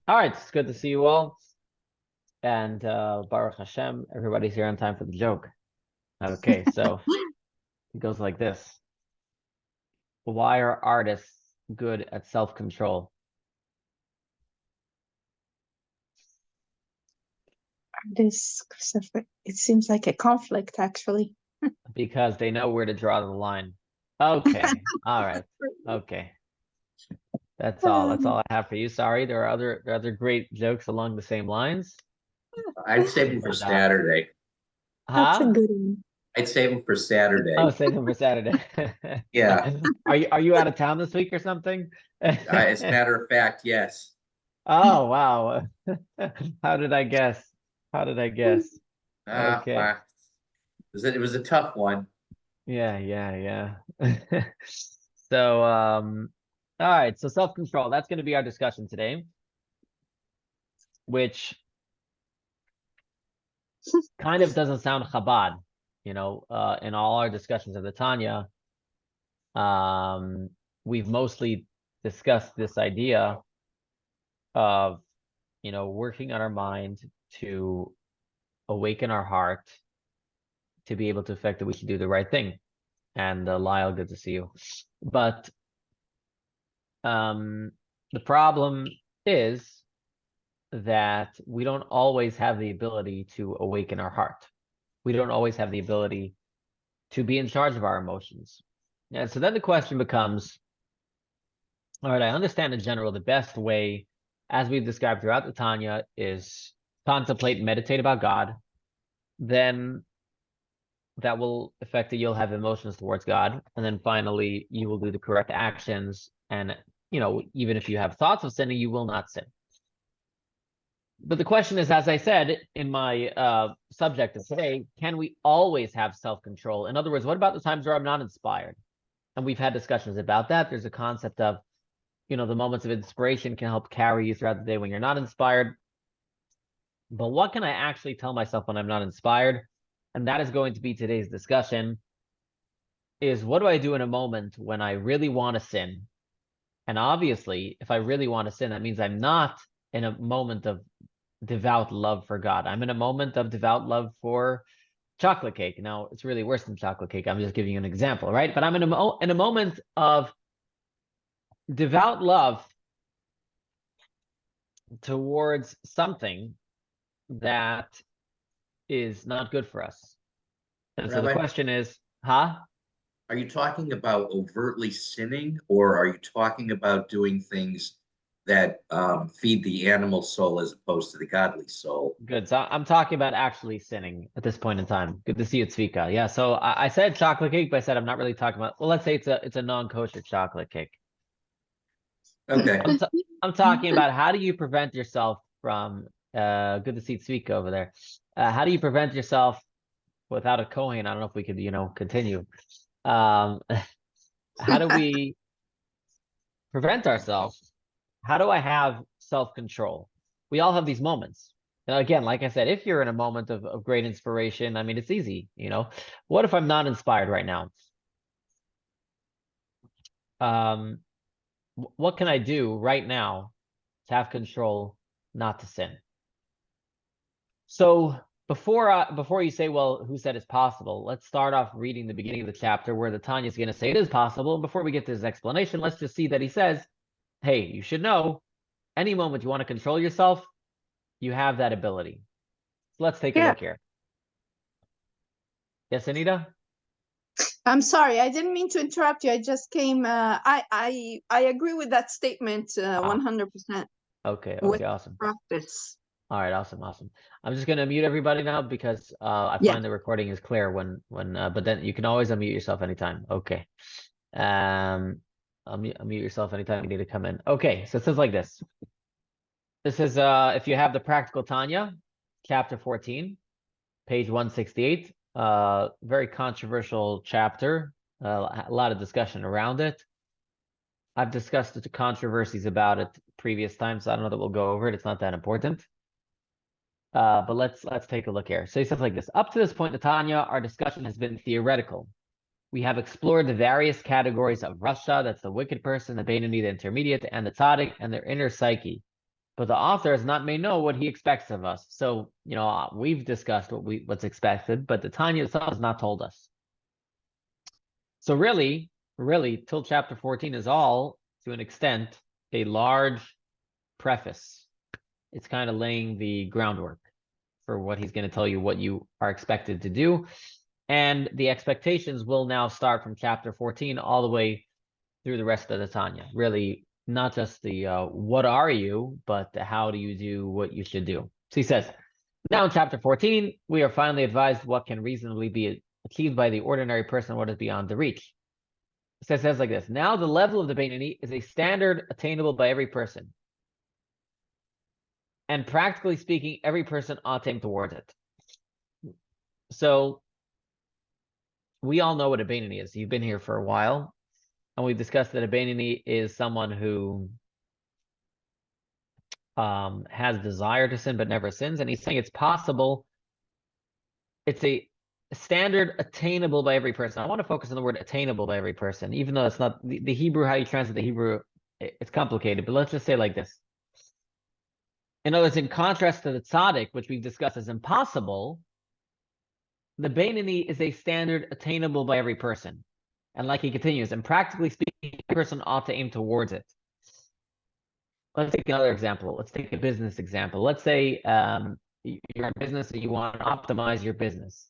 All right, it's good to see you all. And Baruch Hashem, everybody's here on time for the joke. Okay, so it goes like this. Why are artists good at self-control? This it seems like a conflict, actually. Because they know where to draw the line. Okay, all right, okay. That's all. That's all I have for you. Sorry, there are other great jokes along the same lines. I'd save them for And Saturday. That's a huh? good one. I'd save them for Oh, Saturday. save them for Saturday. Yeah. Are you out of town this week or something? As a matter of fact, yes. Oh, wow. How did I guess? How did I guess? Okay. Well, it was a tough one. Yeah, yeah, yeah. So, all right. So self-control, that's going to be our discussion today, which kind of doesn't sound Chabad, in all our discussions of the Tanya, we've mostly discussed this idea of, working on our mind to awaken our heart to be able to affect that we should do the right thing. And Lyle, good to see you. But the problem is that we don't always have the ability to awaken our heart. We don't always have the ability to be in charge of our emotions. And so then the question becomes, all right, I understand in general the best way, as we've described throughout the Tanya, is contemplate and meditate about God. Then that will affect that you'll have emotions towards God. And then finally, you will do the correct actions. And, even if you have thoughts of sinning, you will not sin. But the question is, as I said in my subject of today, can we always have self-control? In other words, what about the times where I'm not inspired? And we've had discussions about that. There's a concept of, the moments of inspiration can help carry you throughout the day when you're not inspired. But what can I actually tell myself when I'm not inspired? And that is going to be today's discussion, is what do I do in a moment when I really want to sin? And obviously, if I really want to sin, that means I'm not in a moment of devout love for God. I'm in a moment of devout love for chocolate cake. Now, it's really worse than chocolate cake. I'm just giving you an example, right? But I'm in a moment of devout love towards something that is not good for us. And so the Rabbi, question is, huh? are you talking about overtly sinning, or are you talking about doing things that feed the animal soul as opposed to the godly soul? Good. So I'm talking about actually sinning at this point in time. Good to see you, Tzvika. Yeah. So I said chocolate cake, but I said I'm not really talking about. Well, let's say it's a non-kosher chocolate cake. Okay. I'm talking about how do you prevent yourself from. Good to see Tzvika over there. How do you prevent yourself without a Kohen? I don't know if we could, continue. How do we prevent ourselves? How do I have self-control? We all have these moments. Now, again, like I said, if you're in a moment of great inspiration, I mean, it's easy, What if I'm not inspired right now? Um, what can I do right now to have control, not to sin? So before you say, well, who said it's possible? Let's start off reading the beginning of the chapter where the Tanya is going to say it is possible. And before we get to his explanation, let's just see that he says, hey, you should know, any moment you want to control yourself, you have that ability. So let's take a Yeah. look here. Yes, Anita? I'm sorry, I didn't mean to interrupt you. I just came. I agree with that statement 100%. Okay, With awesome. practice. All right, awesome. I'm just gonna mute everybody now because I Yeah. find the recording is clear but then you can always unmute yourself anytime. Okay. Unmute yourself anytime you need to come in. Okay, so it says like this. This is if you have the Practical Tanya, chapter 14, page 168. Very controversial chapter. A lot of discussion around it. I've discussed the controversies about it previous times, so I don't know that we'll go over it. It's not that important. But let's take a look here. So he says like this. Up to this point in Tanya, our discussion has been theoretical. We have explored the various categories of Rasha, that's the wicked person, the Beinoni, the intermediate, and the Tzaddik, and their inner psyche. but the author has not made known what he expects of us. So, we've discussed what's expected, but the Tanya itself has not told us. So really, till chapter 14 is all, to an extent, a large preface. It's kind of laying the groundwork for what he's going to tell you, what you are expected to do. And the expectations will now start from chapter 14 all the way through the rest of the Tanya. Really, not just the what are you, but the how do you do what you should do. So he says, now in chapter 14, we are finally advised what can reasonably be achieved by the ordinary person, what is beyond the reach. It says like this: now the level of the Beinoni is a standard attainable by every person. And practically speaking, every person ought to aim towards it. So we all know what a Beinoni is. You've been here for a while, and we've discussed that a Beinoni is someone who has desire to sin but never sins. And he's saying it's possible. It's a standard attainable by every person. I want to focus on the word attainable by every person, even though it's not the Hebrew, how you translate the Hebrew, it's complicated, but let's just say like this. In other words, in contrast to the tzaddik, which we've discussed as impossible, the Beinoni is a standard attainable by every person. And like he continues, and practically speaking, a person ought to aim towards it. Let's take another example. Let's take a business example. Let's say you're in business and you want to optimize your business.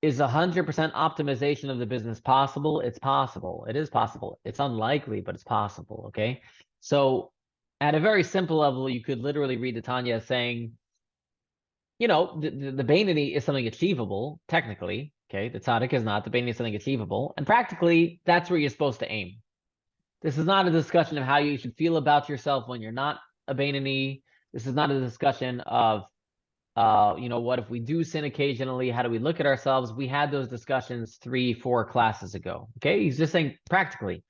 Is 100% optimization of the business possible? It's possible. It is possible. It's unlikely, but it's possible, okay? So at a very simple level, you could literally read the Tanya as saying, the Beinoni is something achievable, technically, okay? The tzaddik is not. The Beinoni is something achievable. And practically, that's where you're supposed to aim. This is not a discussion of how you should feel about yourself when you're not a Beinoni. This is not a discussion of what if we do sin occasionally? How do we look at ourselves? We had those discussions 3-4 classes ago. Okay, he's just saying practically,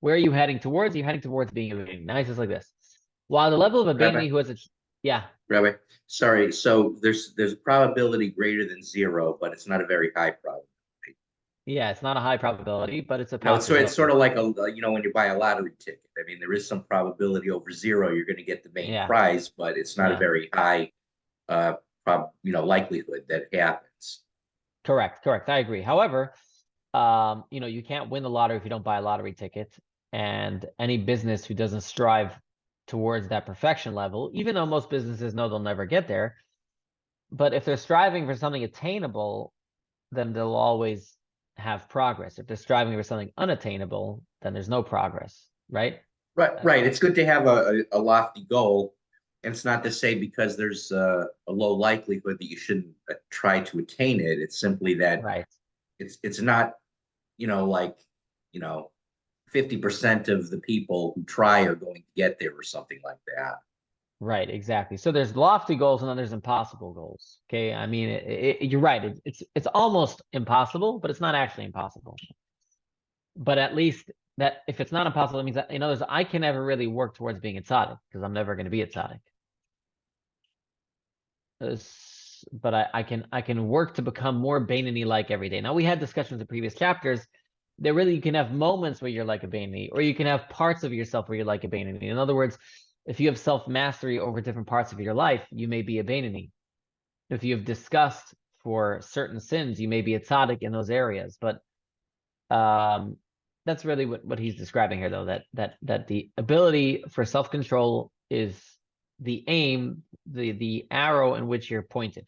where are you heading towards? You're heading towards being a Beinoni. Now he's just like this. While the level of a Beinoni who has Rabbi, sorry. So there's a probability greater than 0, but it's not a very high probability. Yeah, it's not a high probability, but it's a No, possibility. it's sort of like when you buy a lottery ticket. I mean, there is some probability over 0 you're going to get the main prize, but it's not a very high likelihood that it happens. Correct. I agree. However, you can't win the lottery if you don't buy a lottery ticket. And any business who doesn't strive towards that perfection level, even though most businesses know they'll never get there, but if they're striving for something attainable, then they'll always have progress. If they're striving for something unattainable, then there's no progress, right? Right. It's good to have a lofty goal. And it's not to say because there's a low likelihood that you shouldn't try to attain it. It's simply that it's not, 50% of the people who try are going to get there or something like that. Right, exactly. So there's lofty goals and then there's impossible goals. Okay, I mean, you're right. It's almost impossible, but it's not actually impossible. But at least that if it's not impossible, it means that I can never really work towards being a tzaddik because I'm never going to be a tzaddik. But I can work to become more Beinoni-like every day. Now we had discussions in previous chapters. That really you can have moments where you're like a Beinoni, or you can have parts of yourself where you're like a Beinoni. In other words, if you have self-mastery over different parts of your life, you may be a Beinoni. If you have disgust for certain sins, you may be a tzaddik in those areas. But that's really what he's describing here, though, that the ability for self-control is the aim, the arrow in which you're pointed.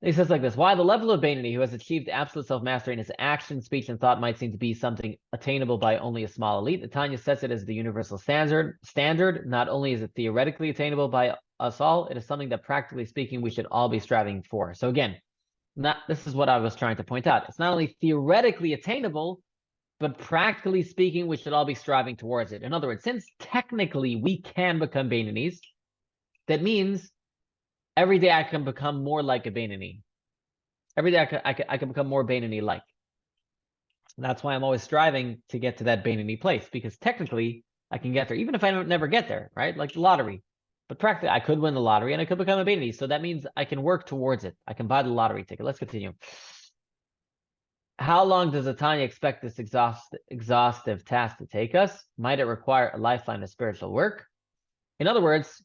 He says like this: why the level of Beinoni who has achieved absolute self-mastery in his action, speech, and thought might seem to be something attainable by only a small elite. The Tanya sets it as the universal standard. Not only is it theoretically attainable by us all, it is something that practically speaking, we should all be striving for. So again, this is what I was trying to point out. It's not only theoretically attainable, but practically speaking, we should all be striving towards it. In other words, since technically we can become Beinonis, that means every day I can become more like a Beinoni. Every day I can become more Beinoni-like. That's why I'm always striving to get to that Beinoni place, because technically I can get there, even if I don't never get there, right? Like the lottery. But practically I could win the lottery and I could become a Beinoni. So that means I can work towards it. I can buy the lottery ticket. Let's continue. How long does the Tanya expect this exhaustive task to take us? Might it require a lifetime of spiritual work? In other words,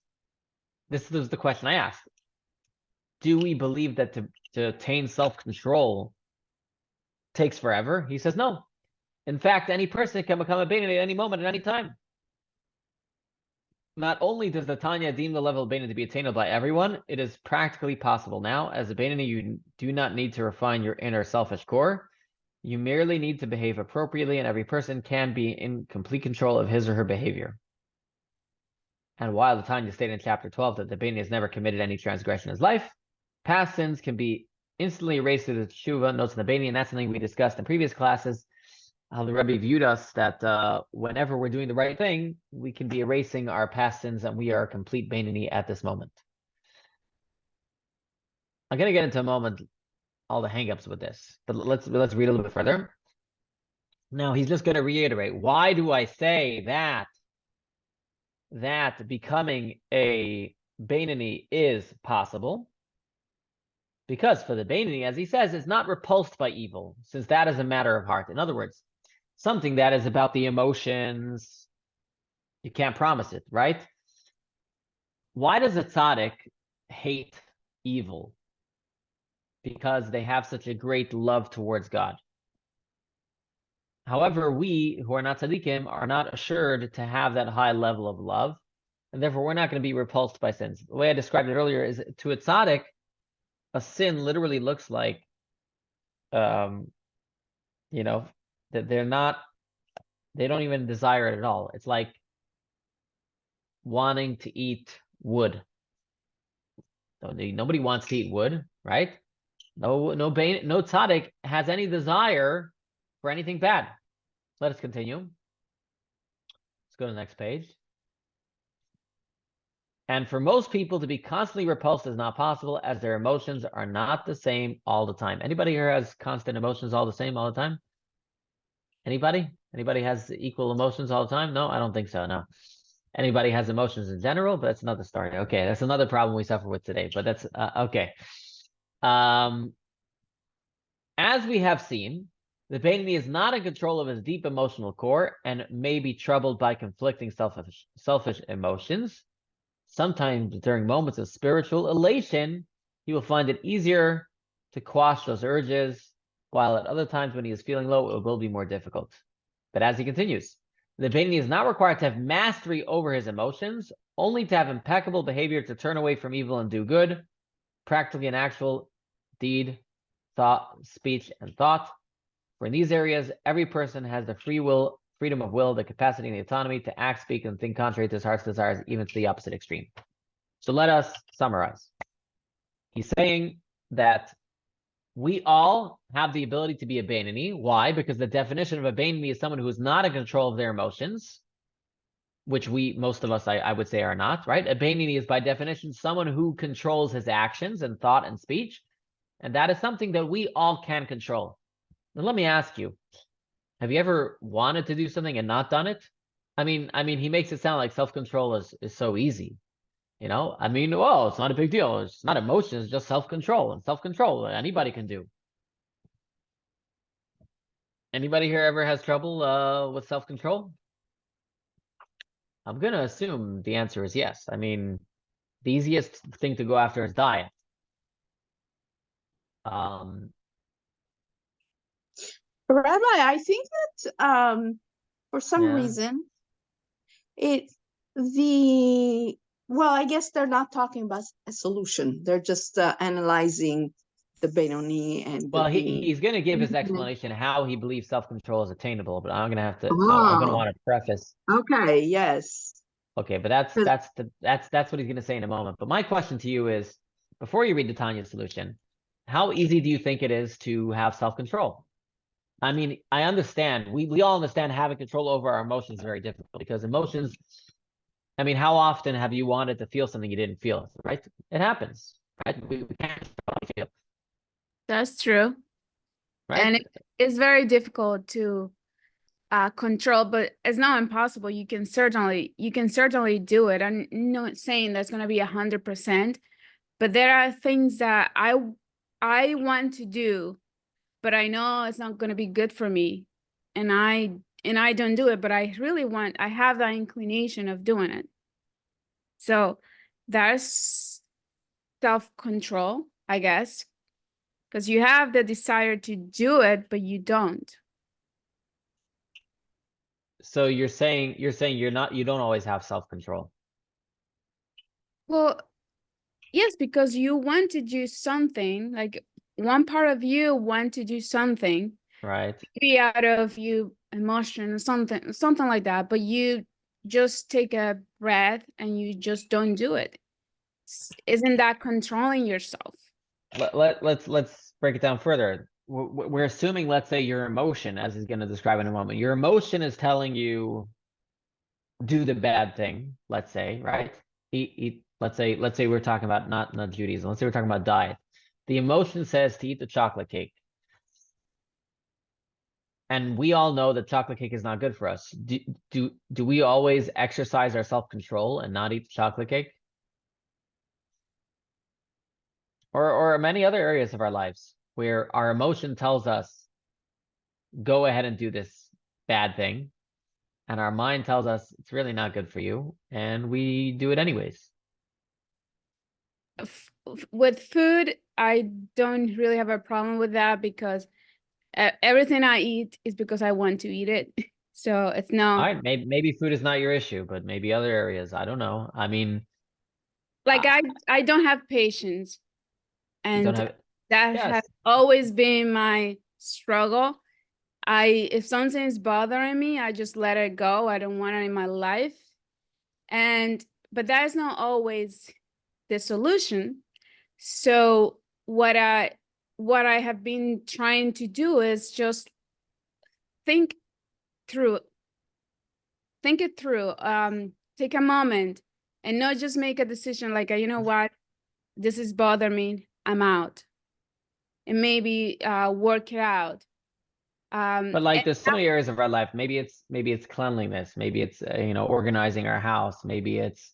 this is the question I asked. Do we believe that to attain self-control takes forever? He says no. In fact, any person can become a Beinoni at any moment, at any time. Not only does the Tanya deem the level of Beinoni to be attainable by everyone, it is practically possible now. As a Beinoni, you do not need to refine your inner selfish core. You merely need to behave appropriately, and every person can be in complete control of his or her behavior. And while the Tanya stated in chapter 12 that the Beinoni has never committed any transgression in his life, past sins can be instantly erased through the tshuva notes in the Beinoni, and that's something we discussed in previous classes. How the Rabbi viewed us that whenever we're doing the right thing, we can be erasing our past sins, and we are a complete Beinoni at this moment. I'm going to get into a moment all the hangups with this, but let's read a little bit further. Now he's just going to reiterate, why do I say that becoming a Beinoni is possible? Because for the Beinoni, as he says, is not repulsed by evil, since that is a matter of heart. In other words, something that is about the emotions, you can't promise it, right? Why does a tzaddik hate evil? Because they have such a great love towards God. However, we who are not tzaddikim are not assured to have that high level of love, and therefore we're not going to be repulsed by sins. The way I described it earlier is, to a tzaddik, a sin literally looks like, you know, that they don't even desire it at all. It's like wanting to eat wood. Nobody wants to eat wood, right? No tzaddik has any desire for anything bad. Let us continue. Let's go to the next page. And for most people, to be constantly repulsed is not possible, as their emotions are not the same all the time. Anybody here has constant emotions all the same all the time? Anybody? Anybody has equal emotions all the time? No, I don't think so, no. Anybody has emotions in general, but that's another story. Okay, that's another problem we suffer with today, but that's okay. As we have seen, the Beinoni is not in control of his deep emotional core and may be troubled by conflicting selfish emotions. Sometimes during moments of spiritual elation, he will find it easier to quash those urges, while at other times when he is feeling low, it will be more difficult. But as he continues, the Beinoni is not required to have mastery over his emotions, only to have impeccable behavior to turn away from evil and do good, practically an actual deed, thought, speech, and thought. For in these areas, every person has the freedom of will, the capacity and the autonomy to act, speak, and think contrary to his heart's desires, even to the opposite extreme. So let us summarize. He's saying that we all have the ability to be a Beinoni. Why? Because the definition of a Beinoni is someone who is not in control of their emotions, which most of us, I would say, are not, right? A Beinoni is by definition someone who controls his actions and thought and speech, and that is something that we all can control. Now, let me ask you, have you ever wanted to do something and not done it? I mean, he makes it sound like self-control is so easy. You know, I mean, well, it's not a big deal. It's not emotion, it's just self-control. And self-control, anybody can do. Anybody here ever has trouble with self-control? I'm going to assume the answer is yes. I mean, the easiest thing to go after is diet. Rabbi, I think that for some reason, well, I guess they're not talking about a solution. They're just analyzing the Beinoni and well, he's going to give his explanation how he believes self-control is attainable, but I'm going to have to. I'm going to want to preface. Okay. Yes. Okay, but that's what he's going to say in a moment. But my question to you is, before you read the Tanya solution, how easy do you think it is to have self-control? I mean, I understand. We all understand having control over our emotions is very difficult, because emotions. I mean, how often have you wanted to feel something you didn't feel? Right? It happens. Right? We can't feel. That's true. Right? And it's very difficult to control, but it's not impossible. You can certainly do it. I'm not saying that's going to be 100%, but there are things that I want to do, but I know it's not going to be good for me, and I don't do it, but I have that inclination of doing it. So that's self-control, I guess, because you have the desire to do it, but you don't. So you're saying you don't always have self-control. Well, yes, because you want to do something, like one part of you want to do something, right? Maybe out of you emotion or something like that, but you just take a breath and you just don't do it. Isn't that controlling yourself? Let's break it down further. We're assuming, let's say, your emotion, as he's going to describe in a moment, your emotion is telling you do the bad thing. Let's say, right? Eat. Let's say we're talking about not Judaism. Let's say we're talking about diet. The emotion says to eat the chocolate cake, and we all know that chocolate cake is not good for us. Do we always exercise our self-control and not eat the chocolate cake? Or many other areas of our lives where our emotion tells us, go ahead and do this bad thing. And our mind tells us it's really not good for you. And we do it anyways. With food, I don't really have a problem with that because everything I eat is because I want to eat it. So it's not. All right, maybe food is not your issue, but maybe other areas. I don't know. I mean, like I don't have patience. And that yes. has always been my struggle. If something is bothering me, I just let it go. I don't want it in my life. But that is not always the solution. So what I have been trying to do is just think it through. Take a moment and not just make a decision like, you know what, this is bothering me, I'm out. And maybe work it out. But like there's so many areas of our life. Maybe it's cleanliness. Maybe it's organizing our house. Maybe it's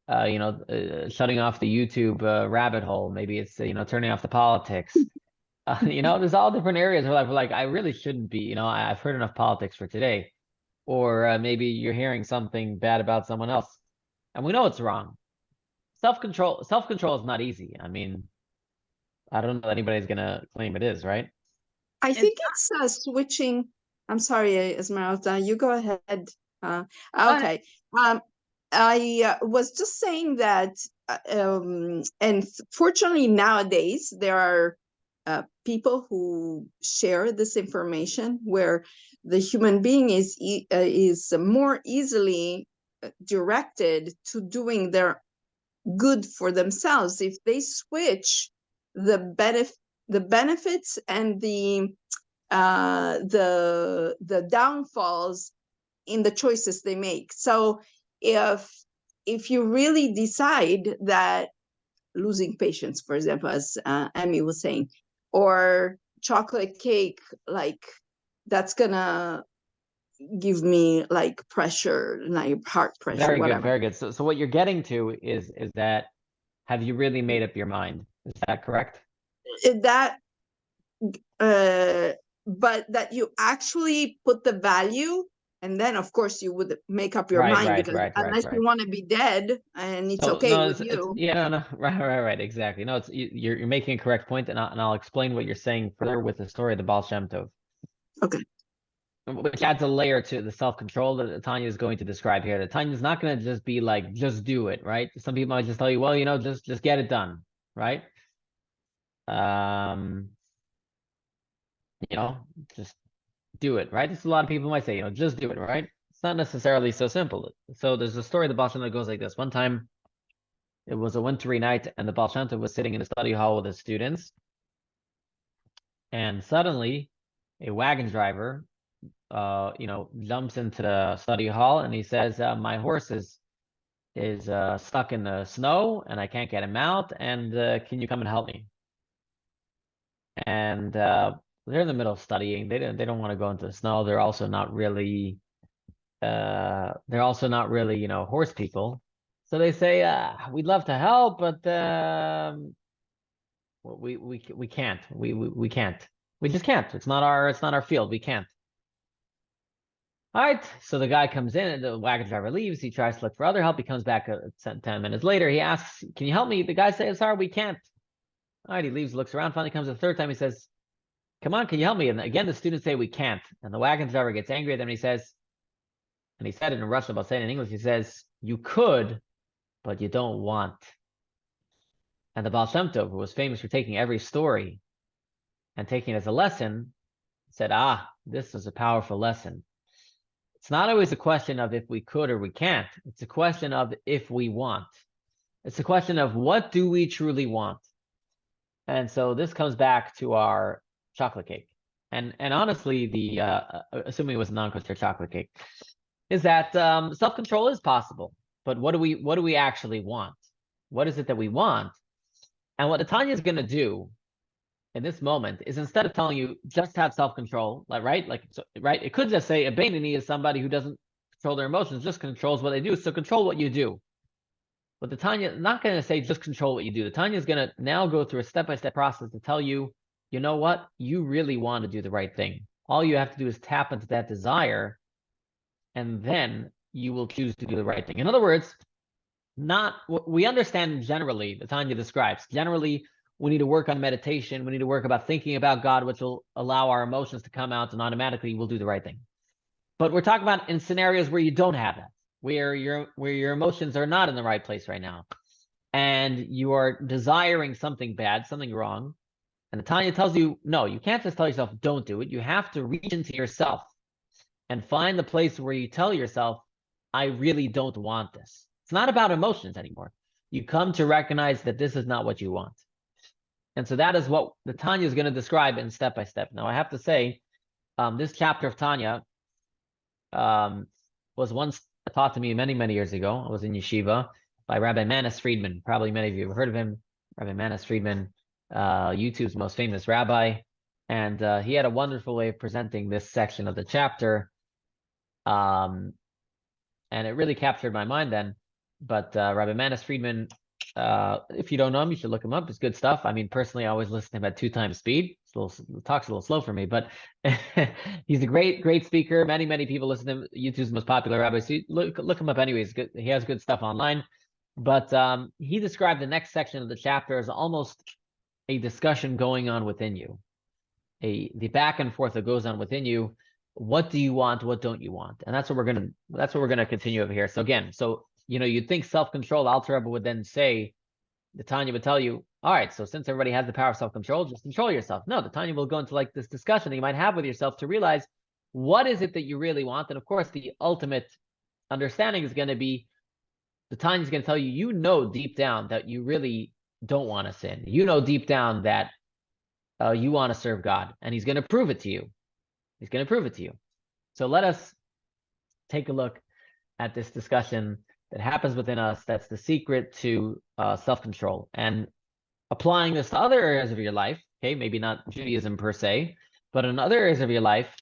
shutting off the YouTube rabbit hole. Maybe it's turning off the politics. There's all different areas where we're like, I really shouldn't be. I've heard enough politics for today. Or maybe you're hearing something bad about someone else, and we know it's wrong. Self-control is not easy. I mean, I don't know that anybody's gonna claim it is, right? I think it's switching. I'm sorry, Esmeralda, you go ahead. Okay. I was just saying that, and fortunately nowadays there are people who share this information where the human being is more easily directed to doing their good for themselves if they switch the benefits and the downfalls in the choices they make. So if you really decide that losing patience, for example, as Amy was saying, or chocolate cake, like that's gonna give me like pressure, like heart pressure, very whatever. Good, very good. So what you're getting to is that, have you really made up your mind? Is that correct? That but that you actually put the value, and then of course you would make up your mind, because unless you want to be dead and it's okay with you. No, right, exactly. No, you're making a correct point, and I'll explain what you're saying further with the story of the Baal Shem Tov. Okay. Which adds a layer to the self-control that Tanya is going to describe here. That Tanya's not going to just be like, just do it, right? Some people might just tell you, well, just get it done, right? Just do it, right? This is a lot of people might say, just do it, right? It's not necessarily so simple. So there's a story of the Baal Shem Tov that goes like this. One time, it was a wintry night, and the Baal Shem Tov was sitting in the study hall with his students, and suddenly, a wagon driver jumps into the study hall, and he says, my horse is stuck in the snow and I can't get him out, and can you come and help me? And they're in the middle of studying. They don't want to go into the snow. They're also not really horse people. So they say, we'd love to help, but we can't. We can't. We just can't. It's not our field. We can't. All right, so the guy comes in and the wagon driver leaves. He tries to look for other help. He comes back 10 minutes later. He asks, can you help me? The guy says, sorry, we can't. All right, he leaves, looks around, finally comes the third time. He says, come on, can you help me? And again, the students say, we can't. And the wagon driver gets angry at them. And he says, and he said it in Russian, but I'll say it in English. He says, you could, but you don't want. And the Baal Shem Tov, who was famous for taking every story and taking it as a lesson, said, this is a powerful lesson. It's not always a question of if we could or we can't. It's a question of if we want. It's a question of what do we truly want? And so this comes back to our chocolate cake. And honestly, assuming it was a non-kosher chocolate cake, is that self-control is possible. But what do we actually want? What is it that we want? And what Tanya is going to do in this moment is, instead of telling you just have self-control, right? It could just say a Beinoni is somebody who doesn't control their emotions, just controls what they do. So control what you do. But the Tanya not going to say just control what you do. The Tanya is going to now go through a step-by-step process to tell you, you know what? You really want to do the right thing. All you have to do is tap into that desire, and then you will choose to do the right thing. In other words, not what we understand generally, the Tanya describes. Generally, we need to work on meditation. We need to work about thinking about God, which will allow our emotions to come out, and automatically we'll do the right thing. But we're talking about in scenarios where you don't have that, where your emotions are not in the right place right now, and you are desiring something bad, something wrong. And the Tanya tells you, no, you can't just tell yourself, don't do it. You have to reach into yourself and find the place where you tell yourself, I really don't want this. It's not about emotions anymore. You come to recognize that this is not what you want. And so that is what the Tanya is going to describe in step by step. Now, I have to say, this chapter of Tanya was once taught to me many, many years ago. I was in yeshiva by Rabbi Manis Friedman. Probably many of you have heard of him. Rabbi Manis Friedman, YouTube's most famous rabbi. And he had a wonderful way of presenting this section of the chapter. And it really captured my mind then. But Rabbi Manis Friedman, if you don't know him, you should look him up. It's good stuff. I mean, personally, I always listen to him at 2 times speed. Talks a little slow for me, but he's a great speaker. Many, many people listen to him. YouTube's most popular rabbi. So look him up anyways. Good. He has good stuff online. But he described the next section of the chapter as almost a discussion going on within you. The back and forth that goes on within you. What do you want? What don't you want? And that's what we're gonna continue over here. So again, you'd think self-control, Alter Rebbe would then say, the Tanya would tell you, all right, so since everybody has the power of self-control, just control yourself. No, the Tanya will go into like this discussion that you might have with yourself to realize what is it that you really want. And of course, the ultimate understanding is going to be, the Tanya is going to tell you, you know deep down that you really don't want to sin. You know deep down that you want to serve God, and he's going to prove it to you. He's going to prove it to you. So let us take a look at this discussion that happens within us. That's the secret to self-control, and applying this to other areas of your life. Okay, maybe not Judaism per se, but in other areas of your life,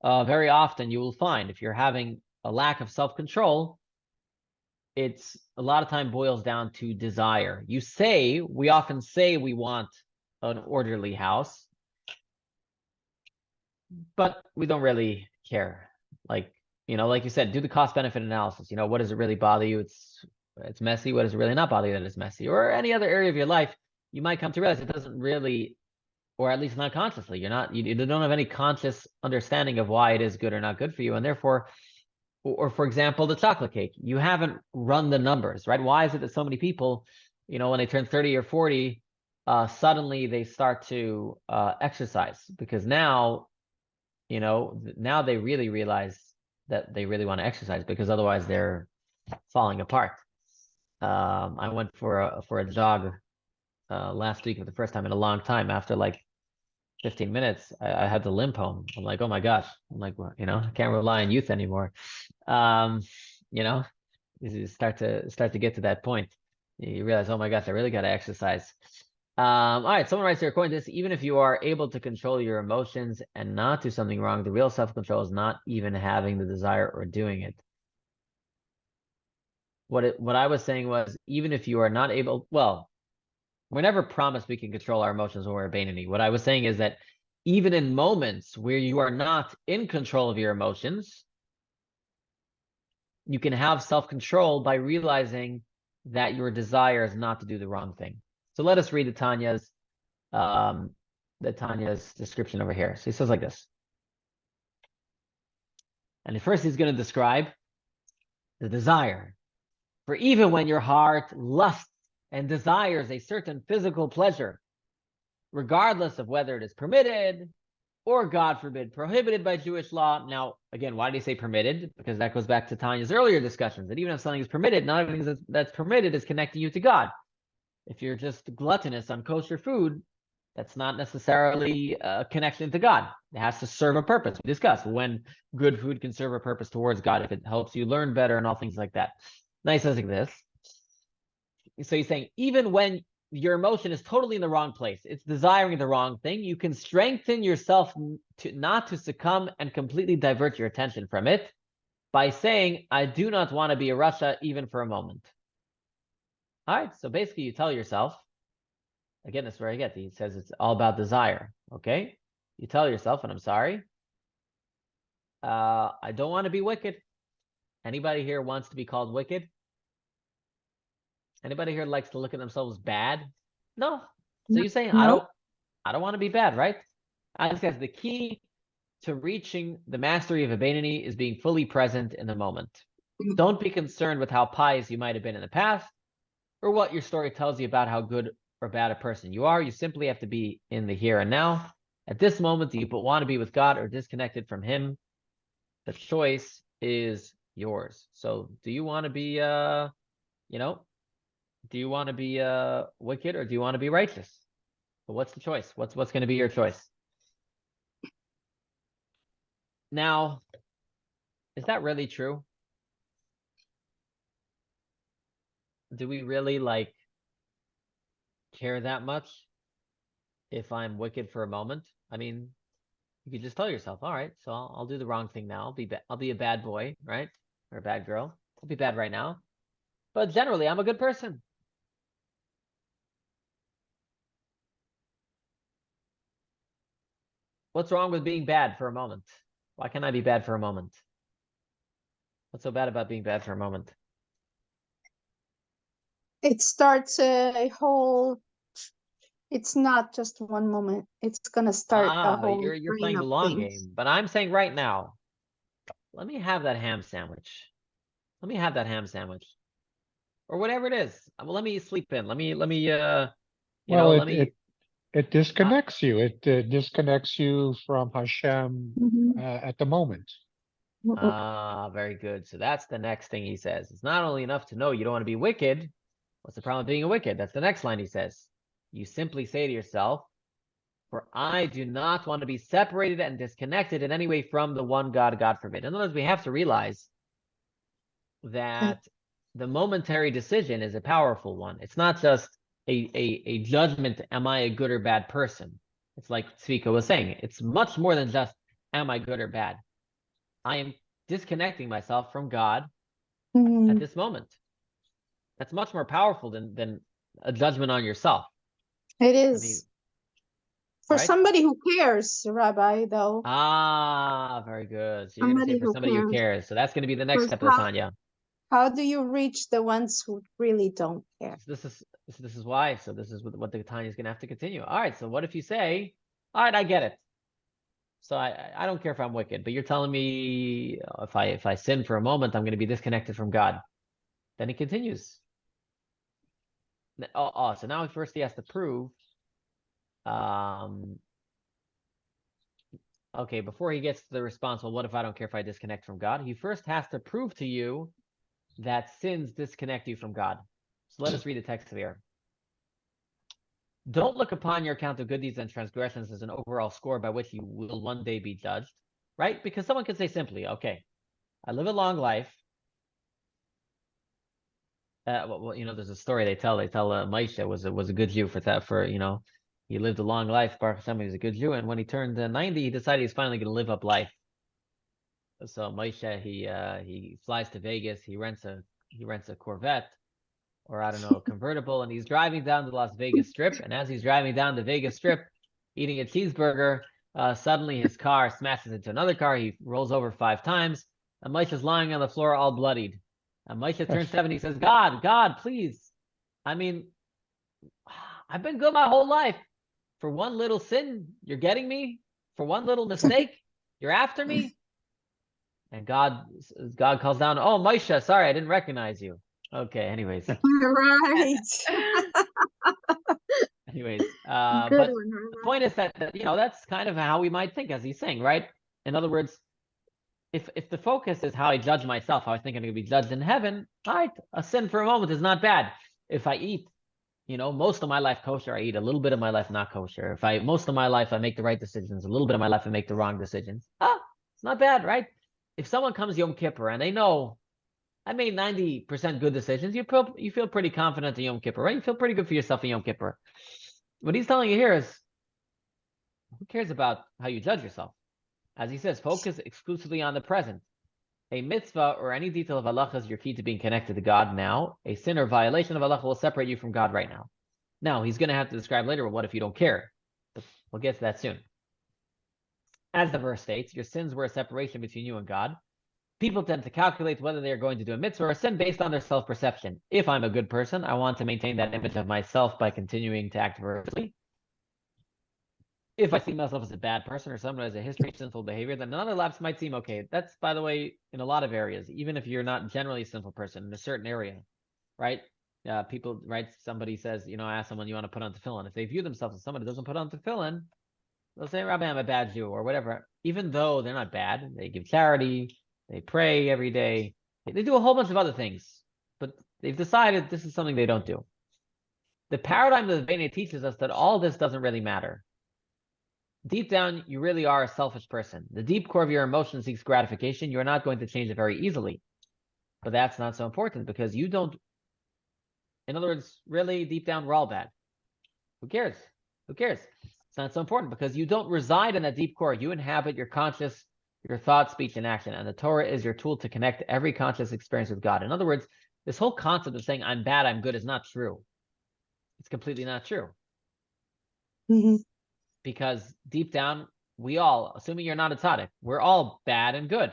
very often you will find if you're having a lack of self-control, it's a lot of time boils down to desire. We often say we want an orderly house, but we don't really care. Like you said, do the cost-benefit analysis. What does it really bother you? It's messy. What does it really not bother you that it's messy? Or any other area of your life, you might come to realize it doesn't really, or at least not consciously. You don't have any conscious understanding of why it is good or not good for you. And therefore, or for example, the chocolate cake, you haven't run the numbers, right? Why is it that so many people, when they turn 30 or 40, suddenly they start to exercise? Because now they really realize that they really want to exercise, because otherwise they're falling apart. I went for a jog last week for the first time in a long time. After like 15 minutes, I had to limp home. I'm like, oh my gosh. I'm like, well, I can't rely on youth anymore. You start to get to that point. You realize, oh my gosh, I really got to exercise. All right, someone writes here, according to this, even if you are able to control your emotions and not do something wrong, the real self-control is not even having the desire or doing it. What I was saying was, even if you are not able, well, we're never promised we can control our emotions when we're a Beinoni. What I was saying is that even in moments where you are not in control of your emotions, you can have self-control by realizing that your desire is not to do the wrong thing. So let us read the Tanya's description over here. So he says like this. And at first he's going to describe the desire. For even when your heart lusts and desires a certain physical pleasure, regardless of whether it is permitted or, God forbid, prohibited by Jewish law. Now, again, why did he say permitted? Because that goes back to Tanya's earlier discussions, that even if something is permitted, not everything that's permitted is connecting you to God. If you're just gluttonous on kosher food, that's not necessarily a connection to God. It has to serve a purpose. We discussed when good food can serve a purpose towards God, if it helps you learn better and all things like that. Now he says like this. So he's saying, even when your emotion is totally in the wrong place, it's desiring the wrong thing, you can strengthen yourself to not to succumb and completely divert your attention from it by saying, I do not want to be a Rasha even for a moment. All right, so basically you tell yourself, again, that's where I get. He says it's all about desire, okay? You tell yourself, and I'm sorry, I don't want to be wicked. Anybody here wants to be called wicked? Anybody here likes to look at themselves bad? No. So you're saying, No. I don't want to be bad, right? I think that's the key to reaching the mastery of a Beinoni is being fully present in the moment. Don't be concerned with how pious you might have been in the past or what your story tells you about how good or bad a person you are. You simply have to be in the here and now. At this moment, do you want to be with God or disconnected from him? The choice is yours. So do you want to be, do you want to be wicked or do you want to be righteous? But what's the choice? What's going to be your choice? Now, is that really true? Do we really care that much if I'm wicked for a moment? I mean, you could just tell yourself, all right, so I'll do the wrong thing now. I'll be a bad boy, right? Or a bad girl. I'll be bad right now. But generally, I'm a good person. What's wrong with being bad for a moment? Why can't I be bad for a moment? What's so bad about being bad for a moment? It starts a whole, it's not just one moment. It's going to start a But whole you're train playing the of long things. game. But I'm saying right now, let me have that ham sandwich. Let me have that ham sandwich. Or whatever it is. Well, let me sleep in. It disconnects you. It disconnects you from Hashem at the moment. Very good. So that's the next thing he says. It's not only enough to know you don't want to be wicked. What's the problem with being a wicked? That's the next line he says. You simply say to yourself, for I do not want to be separated and disconnected in any way from the one God, God forbid. In other words, we have to realize that the momentary decision is a powerful one. It's not just a judgment, am I a good or bad person? It's like Zvika was saying, it's much more than just, am I good or bad? I am disconnecting myself from God at this moment. That's much more powerful than a judgment on yourself. It is. I mean, for right? Somebody who cares, Rabbi, though. Very good. So you're going to say for somebody who cares. So that's going to be the next step of the Tanya. How do you reach the ones who really don't care? So this is why. So this is what the Tanya is going to have to continue. All right. So what if you say, all right, I get it. So I don't care if I'm wicked, but you're telling me if I sin for a moment, I'm going to be disconnected from God. Then he continues. So now first he has to prove. Okay, before he gets to the response, well, what if I don't care if I disconnect from God? He first has to prove to you that sins disconnect you from God. So let us read the text here. Don't look upon your account of good deeds and transgressions as an overall score by which you will one day be judged, right? Because someone could say simply, okay, I live a long life. There's a story they tell Moshe was a good Jew he lived a long life. Baruch Hashem, he was a good Jew, and when he turned 90, he decided he's finally going to live up life. So Moshe, he flies to Vegas. He rents a Corvette, or I don't know, a convertible, and he's driving down the Las Vegas Strip. And as he's driving down the Vegas Strip, eating a cheeseburger, suddenly his car smashes into another car. He rolls over 5 times. And Moshe's lying on the floor all bloodied. And Moshe turns 70, says, God, please. I mean, I've been good my whole life. For one little sin, you're getting me? For one little mistake, you're after me? And God calls down, oh, Moshe, sorry, I didn't recognize you. Okay, anyways. Right. Anyways, Good but one, the point is that, that's kind of how we might think, as he's saying, right? In other words, if the focus is how I judge myself, how I think I'm going to be judged in heaven, right? A sin for a moment is not bad. If I eat, most of my life kosher, I eat a little bit of my life not kosher. If most of my life I make the right decisions, a little bit of my life I make the wrong decisions. It's not bad, right? If someone comes Yom Kippur and they know I made 90% good decisions, you feel pretty confident in Yom Kippur, right? You feel pretty good for yourself in Yom Kippur. What he's telling you here is, who cares about how you judge yourself? As he says, focus exclusively on the present. A mitzvah or any detail of halacha is your key to being connected to God now. A sin or violation of halacha will separate you from God right now. Now, he's going to have to describe later, well, what if you don't care? But we'll get to that soon. As the verse states, your sins were a separation between you and God. People tend to calculate whether they are going to do a mitzvah or a sin based on their self-perception. If I'm a good person, I want to maintain that image of myself by continuing to act virtuously. If I see myself as a bad person or someone who has a history of sinful behavior, then another lapse might seem okay. That's, by the way, in a lot of areas, even if you're not generally a sinful person in a certain area, right? People, right? Somebody says, I ask someone, you want to put on tefillin. If they view themselves as someone who doesn't put on tefillin, they'll say, Rabbi, I'm a bad Jew or whatever. Even though they're not bad, they give charity, they pray every day, they do a whole bunch of other things, but they've decided this is something they don't do. The paradigm of the Bene teaches us that all this doesn't really matter. Deep down, you really are a selfish person. The deep core of your emotion seeks gratification. You're not going to change it very easily. But that's not so important because you don't, in other words, really deep down, we're all bad. Who cares? Who cares? It's not so important because you don't reside in that deep core. You inhabit your conscious, your thought, speech, and action. And the Torah is your tool to connect every conscious experience with God. In other words, this whole concept of saying I'm bad, I'm good is not true. It's completely not true. Mm-hmm. Because deep down, we all, assuming you're not a tzaddik, we're all bad and good.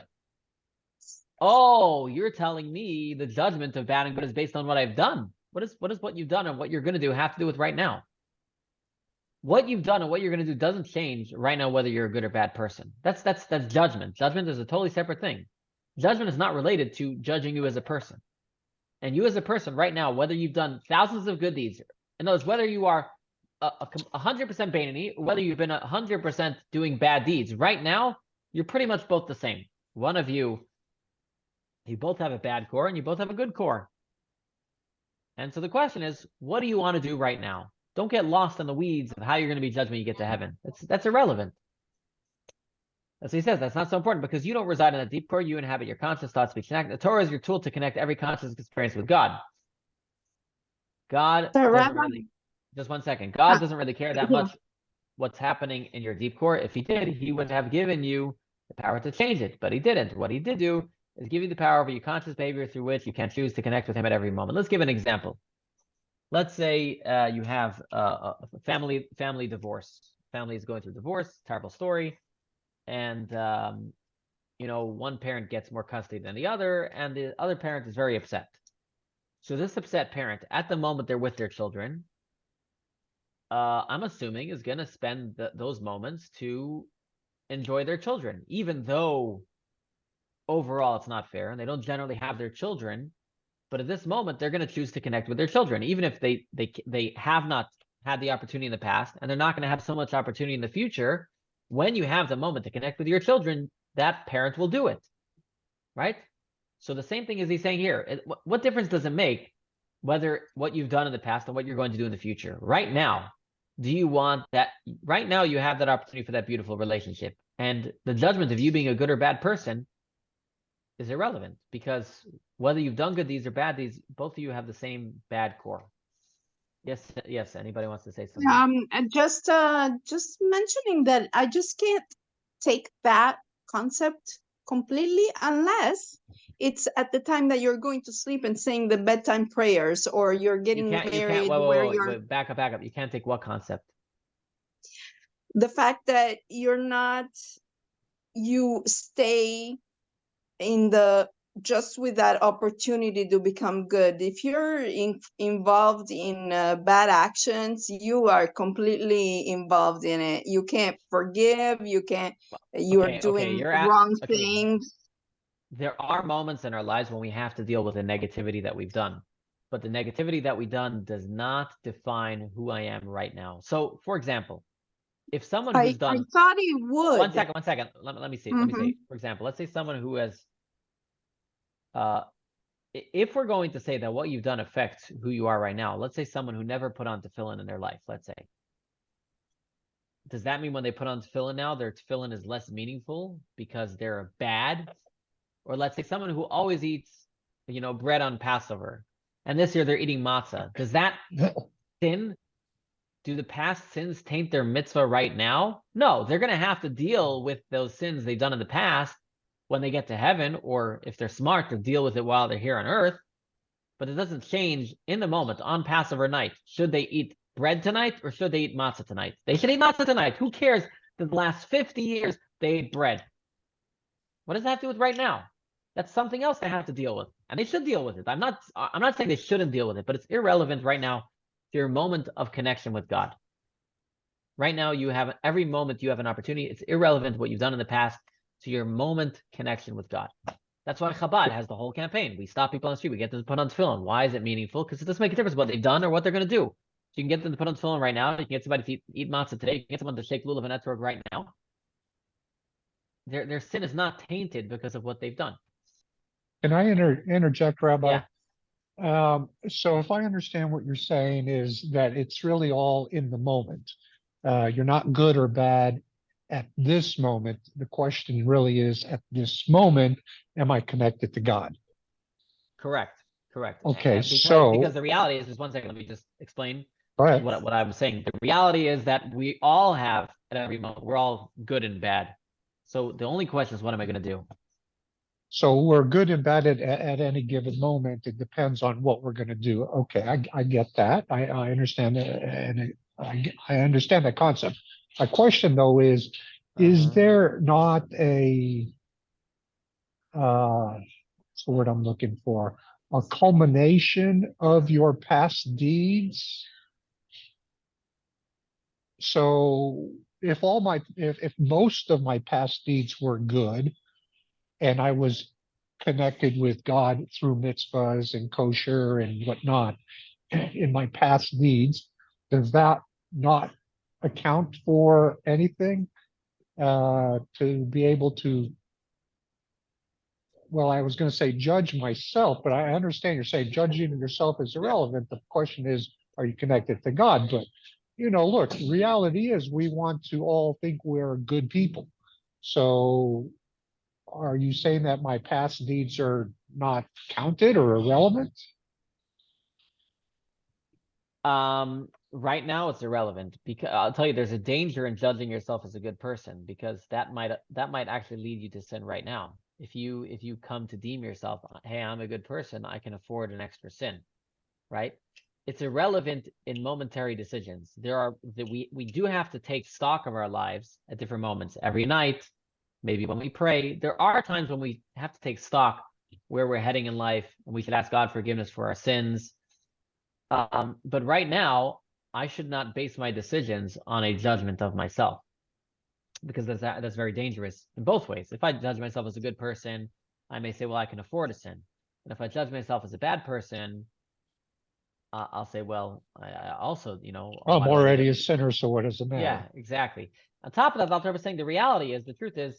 Oh, you're telling me the judgment of bad and good is based on what I've done. What is what you've done and what you're going to do have to do with right now? What you've done and what you're going to do doesn't change right now whether you're a good or bad person. That's judgment. Judgment is a totally separate thing. Judgment is not related to judging you as a person. And you as a person right now, whether you've done thousands of good deeds, in other words, whether you are 100% Beinoni, whether you've been 100% doing bad deeds, right now, you're pretty much both the same. One of you both have a bad core and you both have a good core. And so the question is, what do you want to do right now? Don't get lost in the weeds of how you're going to be judged when you get to heaven. That's irrelevant. As he says, that's not so important because you don't reside in that deep core. You inhabit your conscious thought, speech, and act. The Torah is your tool to connect every conscious experience with God. God doesn't really, just one second. God doesn't really care that much what's happening in your deep core. If he did, he would have given you the power to change it, but he didn't. What he did do is give you the power over your conscious behavior through which you can choose to connect with him at every moment. Let's give an example. Let's say you have a family divorce. Family is going through divorce, terrible story. And, one parent gets more custody than the other, and the other parent is very upset. So this upset parent, at the moment they're with their children, I'm assuming is going to spend those moments to enjoy their children, even though overall it's not fair and they don't generally have their children. But at this moment, they're going to choose to connect with their children, even if they have not had the opportunity in the past, and they're not going to have so much opportunity in the future. When you have the moment to connect with your children, that parent will do it, right? So the same thing is he's saying here. What difference does it make whether what you've done in the past and what you're going to do in the future? Right now, do you want that? Right now, you have that opportunity for that beautiful relationship. And the judgment of you being a good or bad person is irrelevant because whether you've done good deeds or bad deeds, both of you have the same bad core. Yes. Anybody wants to say something? And just mentioning that I just can't take that concept completely unless it's at the time that you're going to sleep and saying the bedtime prayers, or you're getting married. Wait, back up. You can't take what concept? The fact that you stay just with that opportunity to become good. If you're involved in bad actions, you are completely involved in it. You can't forgive. You can't. You are doing wrong things. There are moments in our lives when we have to deal with the negativity that we've done, but the negativity that we've done does not define who I am right now. So, for example, if someone who's done, I thought he would. One second. Let me see. Let me say, for example, let's say someone who has, if we're going to say that what you've done affects who you are right now, let's say someone who never put on tefillin in their life, let's say. Does that mean when they put on tefillin now, their tefillin is less meaningful because they're bad? Or let's say someone who always eats, bread on Passover, and this year they're eating matzah. Does that sin, do the past sins taint their mitzvah right now? No, they're going to have to deal with those sins they've done in the past when they get to heaven, or if they're smart, to deal with it while they're here on earth. But it doesn't change in the moment on Passover night. Should they eat bread tonight or should they eat matzah tonight? They should eat matzah tonight. Who cares? The last 50 years, they ate bread. What does that have to do with right now? That's something else they have to deal with, and they should deal with it. I'm not saying they shouldn't deal with it, but it's irrelevant right now to your moment of connection with God. Right now, every moment you have an opportunity. It's irrelevant what you've done in the past to your moment connection with God. That's why Chabad has the whole campaign. We stop people on the street. We get them to put on tefillin. Why is it meaningful? Because it doesn't make a difference what they've done or what they're going to do. So you can get them to put on tefillin right now. You can get somebody to eat matzah today. You can get someone to shake lulav and etrog right now. Their sin is not tainted because of what they've done. Can I interject, Rabbi? Yeah. So if I understand what you're saying is that it's really all in the moment. You're not good or bad at this moment. The question really is, at this moment, am I connected to God? Correct. Okay, because the reality is, just one second, let me just explain what I'm saying. The reality is that we all have, at every moment, we're all good and bad. So the only question is, what am I going to do? So we're good and bad at any given moment. It depends on what we're going to do. Okay, I get that. I understand that, and I understand that concept. My question though is there not a what's the word I'm looking for? A culmination of your past deeds? So if most of my past deeds were good, and I was connected with God through mitzvahs and kosher and whatnot in my past deeds, does that not account for anything to be able to, well, I was going to say judge myself, but I understand you're saying judging yourself is irrelevant. The question is, are you connected to God? But, look, reality is we want to all think we're good people. So are you saying that my past deeds are not counted or irrelevant? Right now it's irrelevant, because I'll tell you, there's a danger in judging yourself as a good person, because that might actually lead you to sin right now. If you come to deem yourself, hey, I'm a good person, I can afford an extra sin, right? It's irrelevant in momentary decisions. We do have to take stock of our lives at different moments. Every night, maybe when we pray, there are times when we have to take stock where we're heading in life, and we should ask God forgiveness for our sins. But right now, I should not base my decisions on a judgment of myself, because that's very dangerous in both ways. If I judge myself as a good person, I may say, well, I can afford a sin. And if I judge myself as a bad person, I'll say, well, I also, I'm already a sinner, so what does it matter? Yeah, exactly. On top of that, Adler was saying the truth is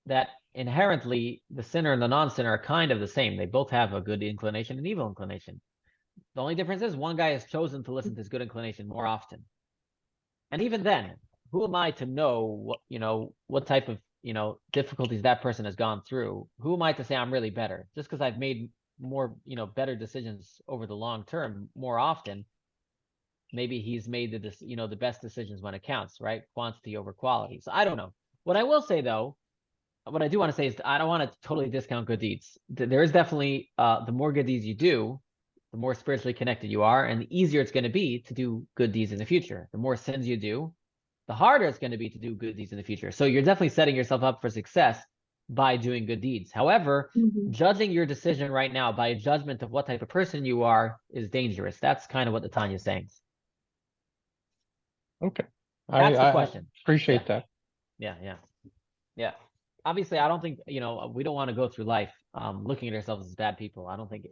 that inherently the sinner and the non-sinner are kind of the same. They both have a good inclination and evil inclination. The only difference is one guy has chosen to listen to his good inclination more often. And even then, who am I to know what type of, difficulties that person has gone through? Who am I to say I'm really better? Just because I've made more, better decisions over the long term more often, maybe he's made the best decisions when it counts, right? Quantity over quality. So I don't know. What I will say though, what I do want to say is I don't want to totally discount good deeds. There is definitely, the more good deeds you do, the more spiritually connected you are, and the easier it's going to be to do good deeds in the future. The more sins you do, the harder it's going to be to do good deeds in the future. So you're definitely setting yourself up for success by doing good deeds. However, Mhm. judging your decision right now by a judgment of what type of person you are is dangerous. That's kind of what the Tanya is saying. Okay. That's the I question. appreciate Yeah. that. Yeah. Obviously, I don't think, we don't want to go through life looking at ourselves as bad people. I don't think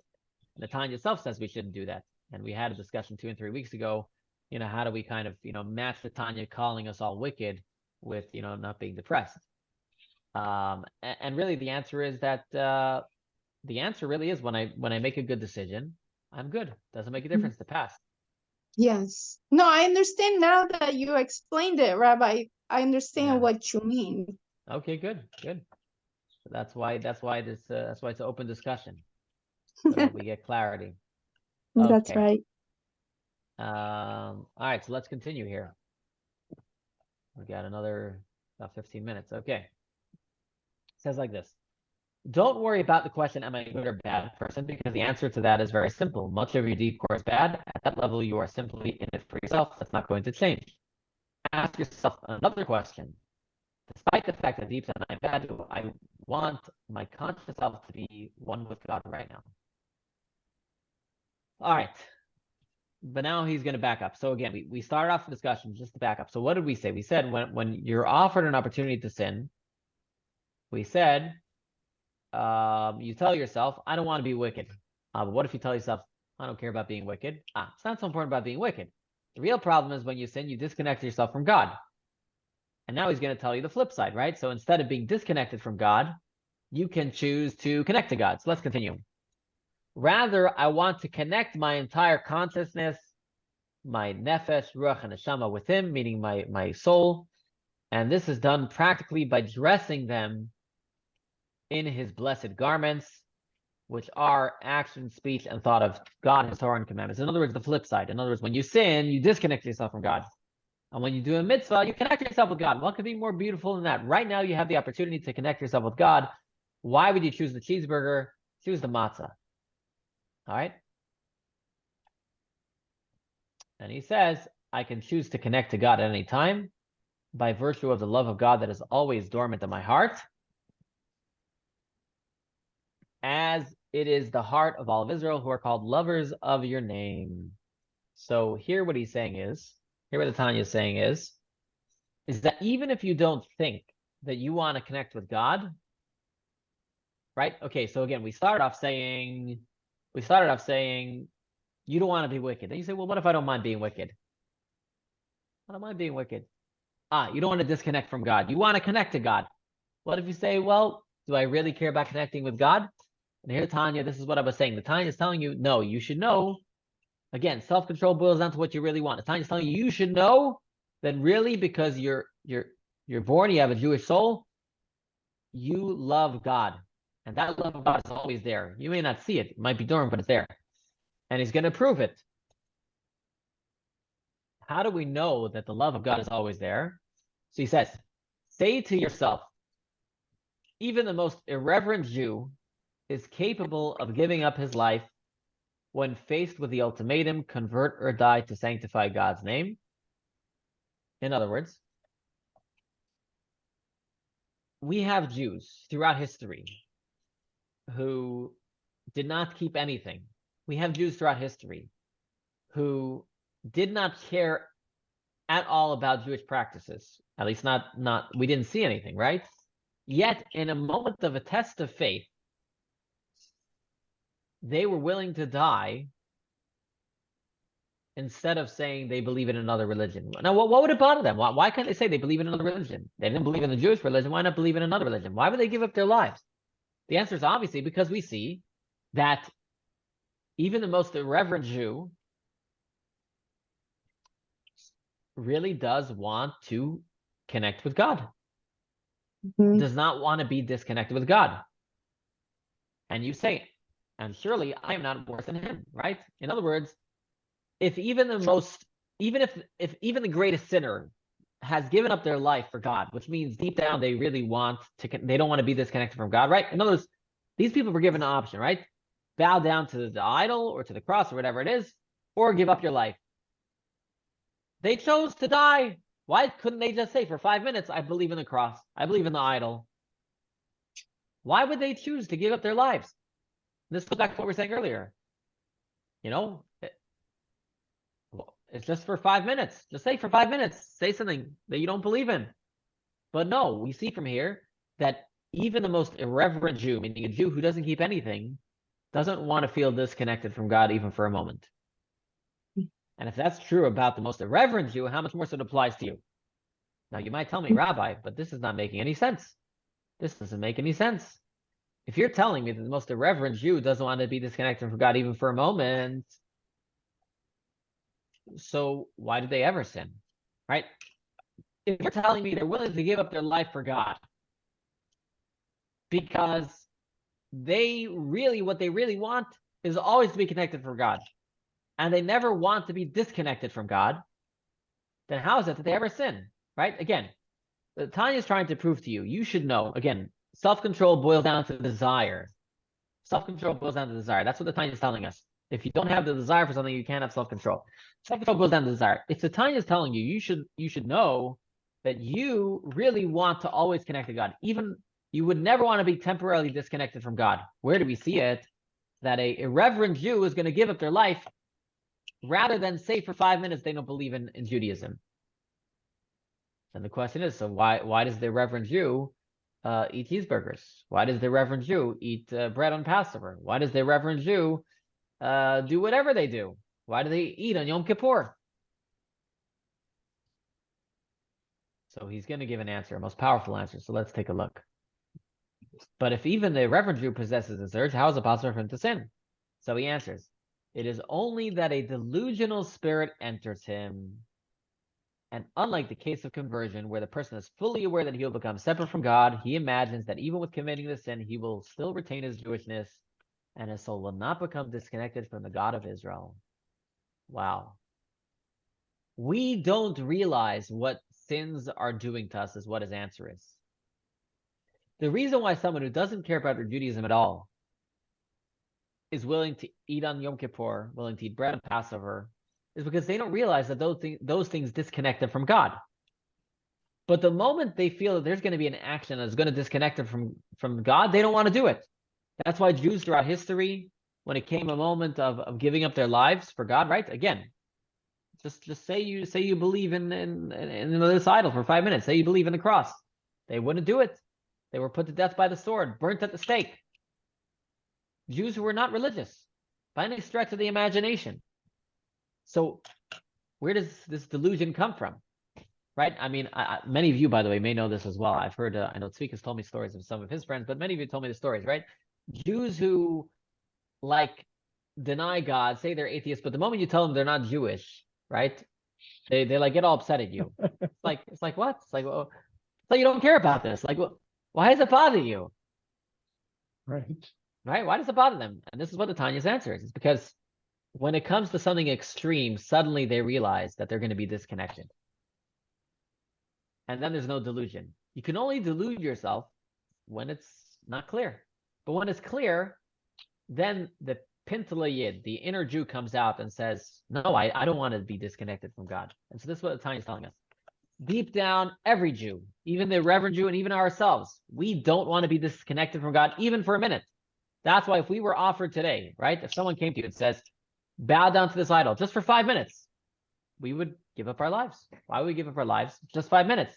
the Tanya itself says we shouldn't do that. And we had a discussion 2 and 3 weeks ago, how do we kind of, match the Tanya calling us all wicked with, not being depressed. And really the answer is that the answer really is when I make a good decision, I'm good. Doesn't make a difference to pass. Yes. No, I understand now that you explained it, Rabbi. I understand what you mean. Okay, good. So that's why it's an open discussion, so that we get clarity. That's Okay. right. All right, so let's continue here. We got another about 15 minutes. Okay. It says like this. Don't worry about the question, am I a good or bad person? Because the answer to that is very simple. Much of your deep core is bad. At that level, you are simply in it for yourself. That's not going to change. Ask yourself another question. Despite the fact that deep down I'm bad, I want my conscious self to be one with God right now. All right. But now he's going to back up. So again, we started off the discussion just to back up. So what did we say? We said when you're offered an opportunity to sin, we said, you tell yourself, I don't want to be wicked. But what if you tell yourself, I don't care about being wicked? It's not so important about being wicked. The real problem is when you sin, you disconnect yourself from God. And now he's going to tell you the flip side, right? So instead of being disconnected from God, you can choose to connect to God. So let's continue. Rather, I want to connect my entire consciousness, my nefesh, ruach, and neshama with him, meaning my soul. And this is done practically by dressing them in his blessed garments, which are action, speech, and thought of God, his Torah, and commandments. In other words, the flip side. In other words, when you sin, you disconnect yourself from God. And when you do a mitzvah, you connect yourself with God. What could be more beautiful than that? Right now, you have the opportunity to connect yourself with God. Why would you choose the cheeseburger? Choose the matzah. All right? And he says, I can choose to connect to God at any time by virtue of the love of God that is always dormant in my heart, as it is the heart of all of Israel who are called lovers of your name. So here what he's saying is, here what the Tanya is saying is that even if you don't think that you want to connect with God, right? Okay, so again, we started off saying you don't want to be wicked. Then you say, well, what if I don't mind being wicked? I don't mind being wicked. You don't want to disconnect from God. You want to connect to God. What if you say, well, do I really care about connecting with God? And here, Tanya, this is what I was saying. The Tanya is telling you, no, you should know. Again, self-control boils down to what you really want. The Tanya is telling you, you should know that really, because you're born, you have a Jewish soul, you love God. And that love of God is always there. You may not see it. It might be dormant, but it's there. And he's going to prove it. How do we know that the love of God is always there? So he says, say to yourself, even the most irreverent Jew is capable of giving up his life when faced with the ultimatum, convert or die to sanctify God's name. In other words, we have Jews throughout history who did not keep anything. We have Jews throughout history who did not care at all about Jewish practices. At least not we didn't see anything, right? Yet in a moment of a test of faith, they were willing to die instead of saying they believe in another religion. Now, what would it bother them? Why can't they say they believe in another religion? They didn't believe in the Jewish religion. Why not believe in another religion? Why would they give up their lives? The answer is obviously because we see that even the most irreverent Jew really does want to connect with God, does not want to be disconnected with God. And you say, and surely I am not worse than him, right? In other words, if even the the greatest sinner has given up their life for God, which means deep down they really want to, they don't want to be disconnected from God, right? In other words, these people were given an option, right? Bow down to the idol or to the cross or whatever it is, or give up your life. They chose to die. Why couldn't they just say for 5 minutes, I believe in the cross, I believe in the idol? Why would they choose to give up their lives? This goes back to what we were saying earlier. You know, it's just for 5 minutes. Just say for 5 minutes, say something that you don't believe in. But no, we see from here that even the most irreverent Jew, meaning a Jew who doesn't keep anything, doesn't want to feel disconnected from God even for a moment. And if that's true about the most irreverent Jew, how much more so it applies to you? Now, you might tell me, Rabbi, but this is not making any sense. This doesn't make any sense. If you're telling me that the most irreverent Jew doesn't want to be disconnected from God even for a moment, so why did they ever sin? Right? If you're telling me they're willing to give up their life for God because what they really want is always to be connected for God, and they never want to be disconnected from God, then how is it that they ever sin? Right? Again, Tanya is trying to prove to you, you should know, again, self-control boils down to desire. Self-control boils down to desire. That's what the Tanya is telling us. If you don't have the desire for something, you can't have self-control. Self-control boils down to desire. If the Tanya is telling you, you should know that you really want to always connect to God. Even you would never want to be temporarily disconnected from God. Where do we see it? That a irreverent Jew is going to give up their life rather than say for 5 minutes they don't believe in Judaism. And the question is, so why does the Reverend Jew eat cheeseburgers? Why does the Reverend Jew eat bread on Passover? Why does the Reverend Jew do whatever they do? Why do they eat on Yom Kippur? So he's going to give an answer, a most powerful answer. So let's take a look. But if even the Reverend Jew possesses this urge, how is it possible for him to sin? So he answers, it is only that a delusional spirit enters him. And unlike the case of conversion, where the person is fully aware that he will become separate from God, he imagines that even with committing the sin, he will still retain his Jewishness, and his soul will not become disconnected from the God of Israel. Wow. We don't realize what sins are doing to us is what his answer is. The reason why someone who doesn't care about their Judaism at all is willing to eat on Yom Kippur, willing to eat bread on Passover, is because they don't realize that those things disconnect them from God. But the moment they feel that there's going to be an action that's going to disconnect them from God, they don't want to do it. That's why Jews throughout history, when it came a moment of giving up their lives for God, right? Again, just say you believe in this idol for 5 minutes. Say you believe in the cross. They wouldn't do it. They were put to death by the sword, burnt at the stake. Jews who were not religious by any stretch of the imagination. So where does this delusion come from? Right? I mean, many of you, by the way, may know this as well. I've heard, I know Tzvik has told me stories of some of his friends, but many of you told me the stories, right? Jews who, deny God, say they're atheists, but the moment you tell them they're not Jewish, right? They get all upset at you. It's like what? It's like, well, you don't care about this. Why does it bother you? Right. Right? Why does it bother them? And this is what the Tanya's answer is. It's because when it comes to something extreme, suddenly they realize that they're going to be disconnected. And then there's no delusion. You can only delude yourself when it's not clear. But when it's clear, then the Pintala Yid, the inner Jew, comes out and says, no, I don't want to be disconnected from God. And so this is what the Tanya is telling us. Deep down, every Jew, even the Reverend Jew and even ourselves, we don't want to be disconnected from God even for a minute. That's why if we were offered today, right, if someone came to you and says, bow down to this idol just for 5 minutes, we would give up our lives. Why would we give up our lives? Just 5 minutes.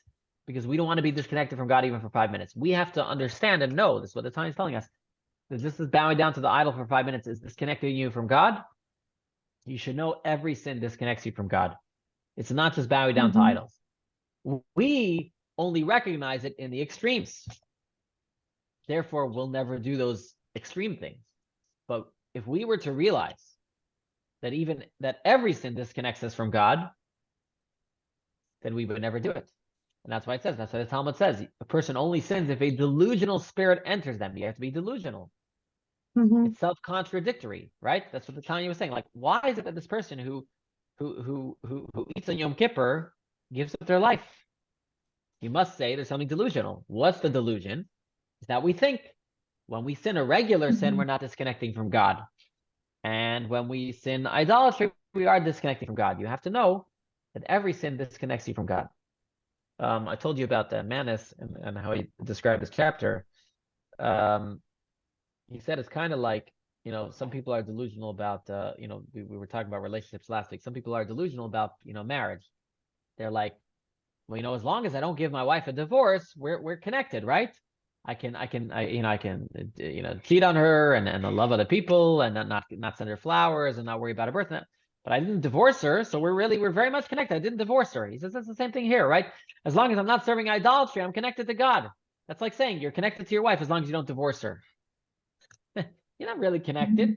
Because we don't want to be disconnected from God even for 5 minutes. We have to understand and know, this is what the Tanya is telling us, that this is bowing down to the idol for 5 minutes is disconnecting you from God. You should know every sin disconnects you from God. It's not just bowing down to idols. We only recognize it in the extremes. Therefore, we'll never do those extreme things. But if we were to realize that every sin disconnects us from God, then we would never do it. And that's why it says, that's why the Talmud says, a person only sins if a delusional spirit enters them. You have to be delusional. It's self-contradictory, right? That's what the Tanya was saying. Why is it that this person who eats on Yom Kippur gives up their life? You must say there's something delusional. What's the delusion? Is that we think when we sin a regular sin, we're not disconnecting from God. And when we sin idolatry, we are disconnecting from God. You have to know that every sin disconnects you from God. I told you about the Manis and how he described this chapter. he said it's kind of like, some people are delusional about, we were talking about relationships last week. Some people are delusional about, marriage. They're like, well, as long as I don't give my wife a divorce, we're connected, right? I can cheat on her and love other people and not send her flowers and not worry about her birth. But I didn't divorce her, so we're very much connected. I didn't divorce her. He says that's the same thing here, right? As long as I'm not serving idolatry, I'm connected to God. That's like saying you're connected to your wife as long as you don't divorce her. You're not really connected.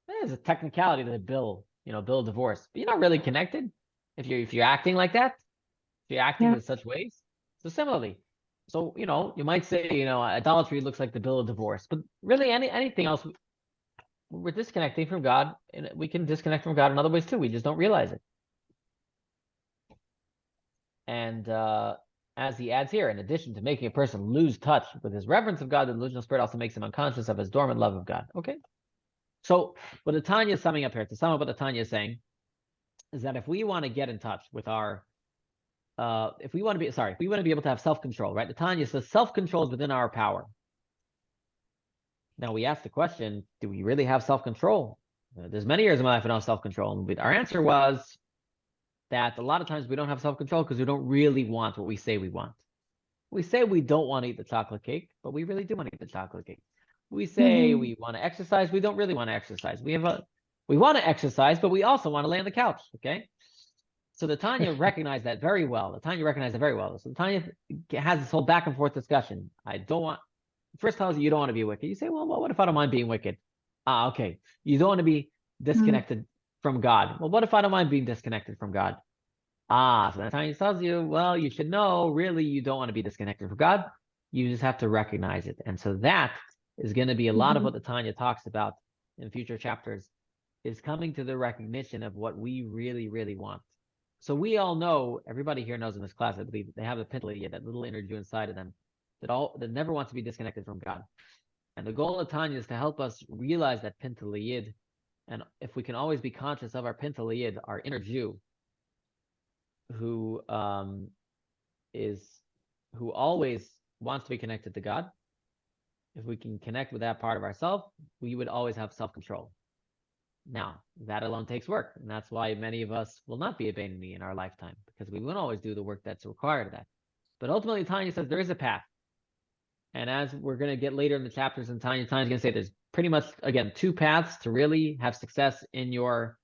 There's a technicality to the bill of divorce, but you're not really connected if you're acting like that. If you're acting in such ways. So similarly, you might say, idolatry looks like the bill of divorce, but really anything else, we're disconnecting from God, and we can disconnect from God in other ways too. We just don't realize it. And as he adds here, in addition to making a person lose touch with his reverence of God, the delusional spirit also makes him unconscious of his dormant love of God. Okay. So what the Tanya is summing up here, to sum up what the Tanya is saying, is that if we want to get in touch with our if we want to be able to have self-control, right? The Tanya says self-control is within our power. Now we ask the question, do we really have self-control? There's many years in my life I don't have self-control. And our answer was that a lot of times we don't have self-control because we don't really want what we say we want. We say we don't want to eat the chocolate cake, but we really do want to eat the chocolate cake. We say we want to exercise, we don't really want to exercise. We want to exercise, but we also want to lay on the couch, okay? So the Tanya recognized that very well. So the Tanya has this whole back and forth discussion. First tells you don't want to be wicked. You say, well, what if I don't mind being wicked? Okay. You don't want to be disconnected from God. Well, what if I don't mind being disconnected from God? So the Tanya tells you, well, you should know, really, you don't want to be disconnected from God. You just have to recognize it. And so that is going to be a lot of what the Tanya talks about in future chapters, is coming to the recognition of what we really, really want. So we all know, everybody here knows in this class, I believe, they have a Pinchas, that little inner Jew inside of them that never wants to be disconnected from God. And the goal of Tanya is to help us realize that Pinchas, and if we can always be conscious of our Pinchas, our inner Jew, who always wants to be connected to God. If we can connect with that part of ourselves, we would always have self-control. Now, that alone takes work, and that's why many of us will not be a Beinoni in our lifetime, because we won't always do the work that's required of that. But ultimately, Tanya says there is a path. And as we're going to get later in the chapters, and Tanya's going to say there's pretty much, again, two paths to really have success in your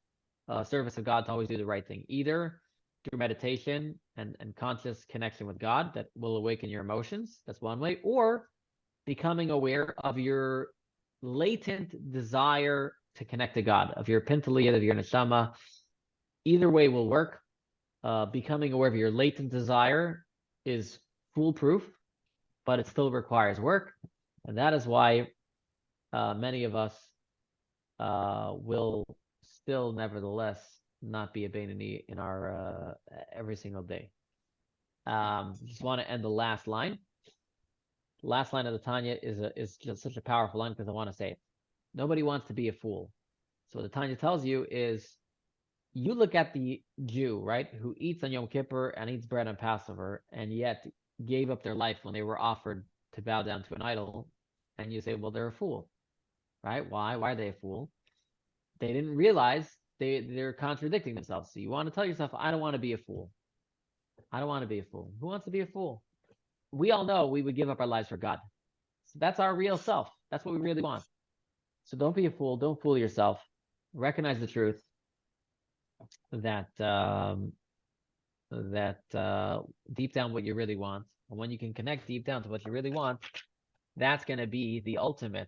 service of God, to always do the right thing. Either through meditation and conscious connection with God that will awaken your emotions. That's one way. Or becoming aware of your latent desire to connect to God, of your Pinchas, of your neshama. Either way will work. Becoming aware of your latent desire is foolproof, but it still requires work. And that is why many of us will still nevertheless not be a Beinoni in our every single day. Just want to end the last line. The last line of the Tanya is just such a powerful line because I want to say it. Nobody wants to be a fool. So what the Tanya tells you is, you look at the Jew, right, who eats on Yom Kippur and eats bread on Passover, and yet gave up their life when they were offered to bow down to an idol, and you say, well, they're a fool, right? Why? Why are they a fool? They didn't realize they're contradicting themselves. So you want to tell yourself, I don't want to be a fool. I don't want to be a fool. Who wants to be a fool? We all know we would give up our lives for God. So that's our real self. That's what we really want. So don't be a fool. Don't fool yourself. Recognize the truth that deep down what you really want. And when you can connect deep down to what you really want, that's going to be the ultimate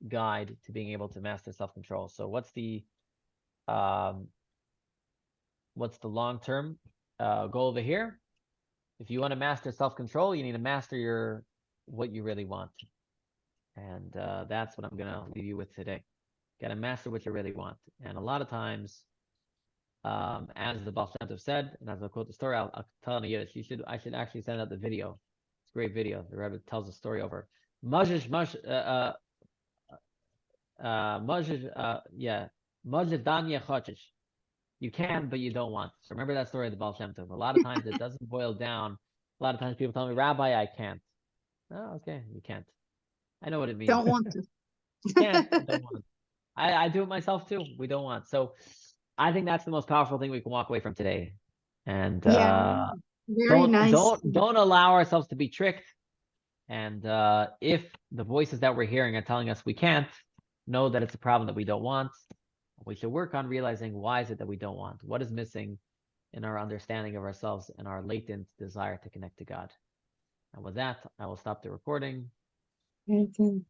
guide to being able to master self-control. So what's the long-term goal over here? If you want to master self-control, you need to master what you really want. And that's what I'm going to leave you with today. Got to master what you really want. And a lot of times, as the Baal Shem Tov said, and as I'll quote the story, I'll tell in Yiddish, I should actually send out the video. It's a great video. The Rabbi tells the story over. You can, but you don't want. So remember that story of the Baal Shem Tov. A lot of times it doesn't boil down. A lot of times people tell me, Rabbi, I can't. Oh, okay. You can't. I know what it means. Don't want to. Can't. Don't want. I do it myself too. We don't want. So I think that's the most powerful thing we can walk away from today. And Yeah, very nice. don't allow ourselves to be tricked. And if the voices that we're hearing are telling us we can't, know that it's a problem that we don't want. We should work on realizing why is it that we don't want? What is missing in our understanding of ourselves and our latent desire to connect to God? And with that, I will stop the recording. Okay.